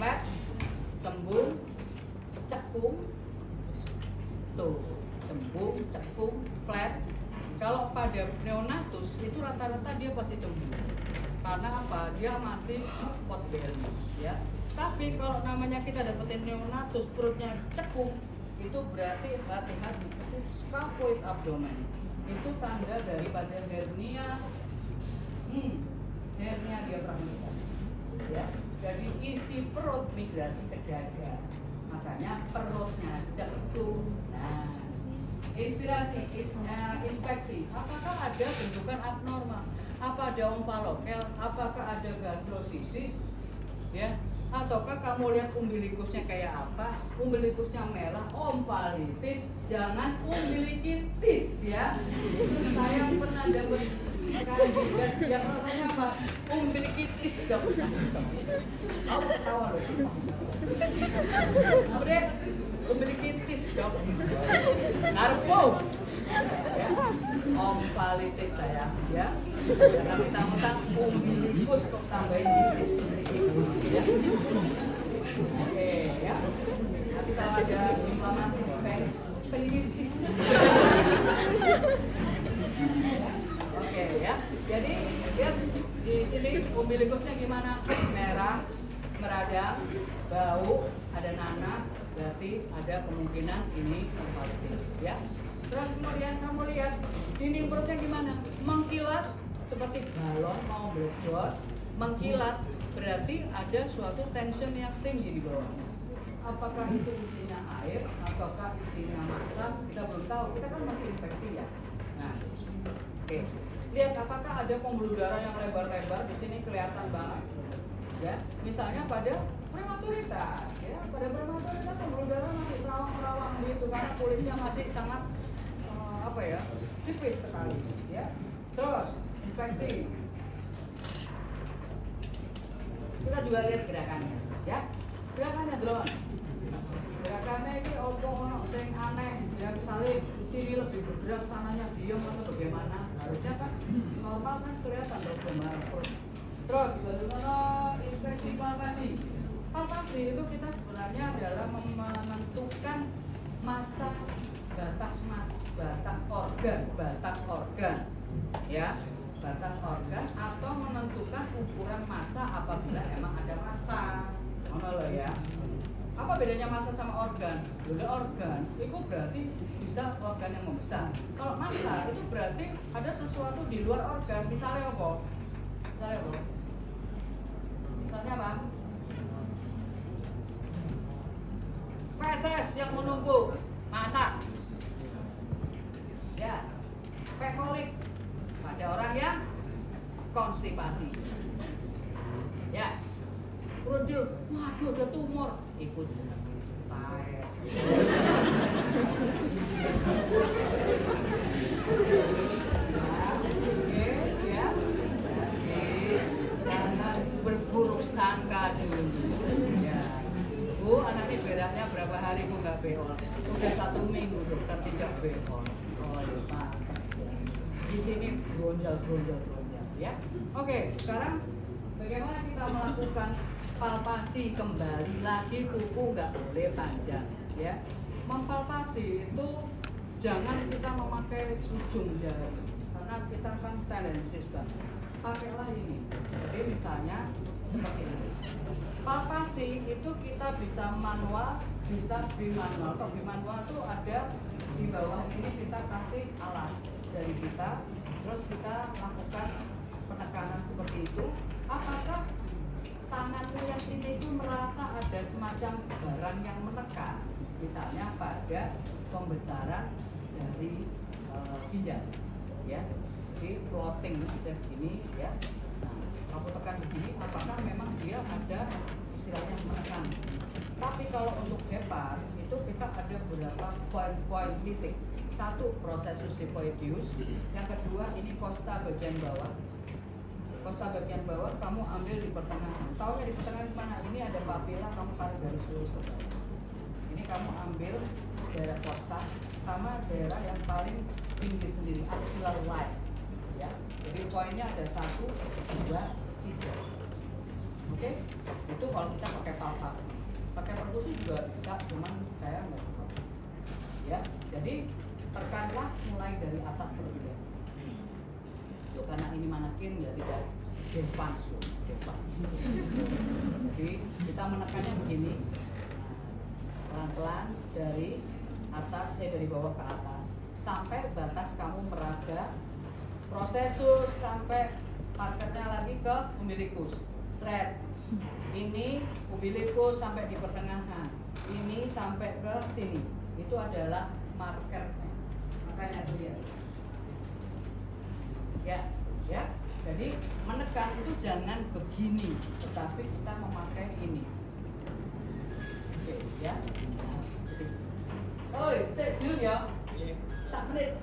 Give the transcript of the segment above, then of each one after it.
flat, cembung, cekung, tuh, cembung, cekung, flat. Kalau pada neonatus itu rata-rata dia pasti cembung. Karena apa? Dia masih pot belly, ya. Tapi kalau namanya kita dapetin neonatus perutnya cekung, itu berarti hati-hati itu scapuloid abdomen. Itu tanda daripada hernia. Hernia diafragma. Ya. Jadi isi perut migrasi ke dada. Makanya perutnya cekung. Nah, inspeksi. Apakah ada bentukan abnormal? Apa ada ompalokel? Apakah ada gastrosisis? Ya, ataukah kamu lihat umbilikusnya kayak apa? Umbilikusnya merah, ompalitis, jangan umbilikitis ya. Itu saya pernah dapat kandidat yang rasanya apa? Umbilikitis dok. Aku ketawa loh. Apa deh? Umbilikitis dok. Narpo. Ya. Ompalitis saya ya. Karena mentang-mentang umbilikus kok tambahin kitis ya. Oke ya. Nanti kalau ada inflamasi penitis. Oke ya. Jadi lihat di sini umbilikusnya gimana? Merah, meradang, bau, ada nanah, berarti ada kemungkinan ini ompalitis ya. Terus kemudian kamu lihat dinding perutnya gimana? Mengkilat seperti balon mau meledos, mengkilat berarti ada suatu tension yang tinggi di bawah. Apakah itu isinya air, ataukah isinya massa? Kita belum tahu. Kita kan masih infeksi ya. Nah, oke. Lihat apakah ada pembuluh darah yang lebar-lebar di sini kelihatan banget. Ya, misalnya pada prematuritas, ya pada prematuritas pembuluh darah masih terawang-terawang gitu karena kulitnya masih sangat apa ya, tipis sekali ya. Terus infeksi kita juga lihat gerakannya ya, gerakannya drone, gerakannya ini opo ono sing aneh ya, misalnya sini lebih bergerak, sananya diam atau bagaimana, harusnya kan normal kan kelihatan dong gambaran. Terus bagaimana infeksi palpasi? Palpasi itu kita sebenarnya adalah menentukan massa batas organ ya, batas organ atau menentukan ukuran massa apabila emang ada massa. Ngono ya. Apa bedanya massa sama organ? Jadi organ itu berarti bisa organ yang membesar. Kalau massa itu berarti ada sesuatu di luar organ. Misalnya apa? Misalnya apa? Feses yang menumpuk, massa. Ya, pekolik pada orang yang konstipasi. Ya, brojol, waduh ada tumor, ikut tae. Ya, jangan berburuk sangka dulu. Ya, Bu, anak ini beratnya berapa hari Bu nggak beol? Udah 1 minggu dokter tidak beol. Oh ya pantas ya. Di sini bronjal ya. Oke, sekarang bagaimana kita melakukan palpasi kembali lagi, kuku nggak boleh panjang ya. Mempalpasi itu jangan kita memakai ujung jari karena kita kan tendensius banget. Pakailah ini. Jadi misalnya seperti ini. Palpasi itu kita bisa manual, bisa bimanual. Kalau bimanual itu ada di bawah ini kita kasih alas dari kita, terus kita lakukan penekanan seperti itu. Apakah tanganmu yang sini itu merasa ada semacam barang yang menekan, misalnya pada pembesaran dari ginjal, ya, jadi floating bisa begini, ya. Nah, aku tekan begini, apakah memang dia ada istilahnya menekan? Tapi kalau untuk hepar itu kita ada beberapa poin-poin titik. Satu, prosesus sifoideus. Yang kedua, ini costa bagian bawah. Costa bagian bawah kamu ambil di pertengahan. Taunya di pertengahan mana? Ini ada papila, kamu tarik garis lurus ke bawah. Ini kamu ambil daerah costa sama daerah yang paling tinggi sendiri, axial line. Ya. Jadi poinnya ada 1, 2, 3. Oke, itu kalau kita pakai palpasi. Pakai perkusi juga bisa, cuman saya nggak suka. Ya, jadi tekanlah mulai dari atas terlebih dahulu. Itu karena ini manekin ya tidak depan. Jadi kita menekannya begini, pelan-pelan dari atas, dari bawah ke atas sampai batas kamu meraba prosesus sampai parketnya lagi ke umbilikus, straight. Ini umbilikus sampai di pertengahan, ini sampai ke sini. Itu adalah markernya. Makanya itu dia. Ya. Jadi menekan itu jangan begini, tetapi kita memakai ini. Oke, ya. Oi, set dulu ya. Tak menit.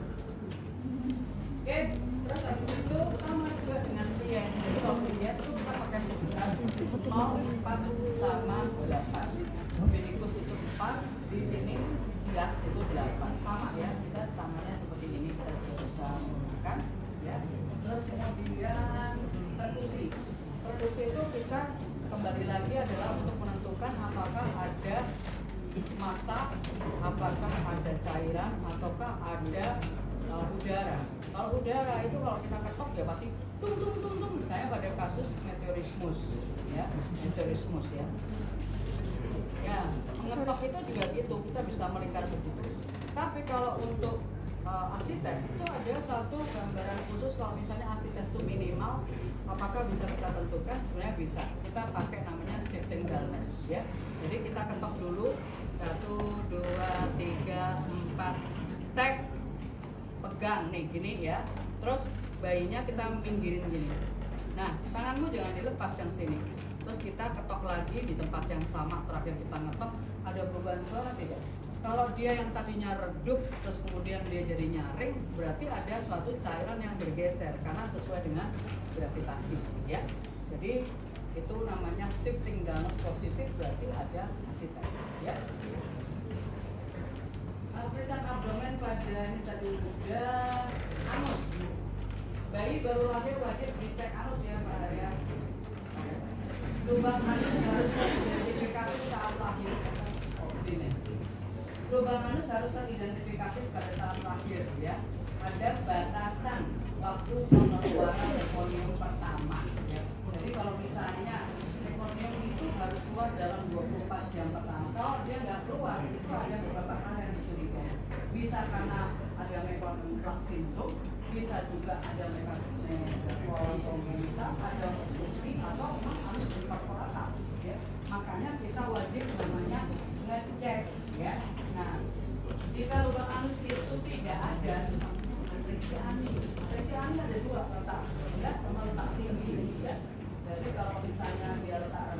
Oke, terus habis itu sama juga dengan klien. Jadi kalau klien itu kita pakai sekitar 0, 4 sama 8. Umbilikus itu 4, di sini 11 itu 8. Sama ya, kita tangannya seperti ini, kita bisa menggunakan ya. Terus kemudian perkusi itu kita kembali lagi adalah untuk menentukan apakah ada massa, apakah ada cairan, ataukah ada udara. Kalau udara itu kalau kita ketok ya pasti tung. Misalnya pada kasus meteorismus ya. Ya, mengetok itu juga gitu, kita bisa melingkar begitu. Tapi kalau untuk asites itu ada satu gambaran khusus. Kalau misalnya asites itu minimal, apakah bisa kita tentukan? Sebenarnya bisa. Kita pakai namanya shifting dullness ya. Jadi kita ketok dulu 1, 2, 3, 4, tek, pegang nih gini ya. Terus bayinya kita pinggirin gini. Nah, tanganmu jangan dilepas yang sini. Terus kita ketok lagi di tempat yang sama. Terakhir kita ngetok, ada perubahan suara tidak? Kalau dia yang tadinya redup terus kemudian dia jadi nyaring, berarti ada suatu cairan yang bergeser karena sesuai dengan gravitasi ya. Jadi itu namanya shifting dullness positif, berarti ada asites ya. Periksa abdomen pada ini tadi udah. Anus, bayi baru lahir wajib dicek anus ya Pak Arya. Lubang anus harus teridentifikasi saat lahir. Sini. Lubang anus harus teridentifikasi pada saat lahir ya. Ada batasan waktu pengeluaran mekonium pertama ya. Jadi kalau misalnya mekonium itu harus keluar dalam 24 jam pertama. Kalau dia nggak keluar, itu ada beberapa hal yang dicurigai. Bisa karena ada mekonium plak sindrom, bisa juga ada mekonium ada obstruksi atau memang harus diperkorakan ya. Makanya kita wajib namanya ngecek ya. Nah, jika lubang anus itu tidak ada restriksi anus ada dua letak rendah sama letak tinggi ya. Jadi kalau misalnya dia letak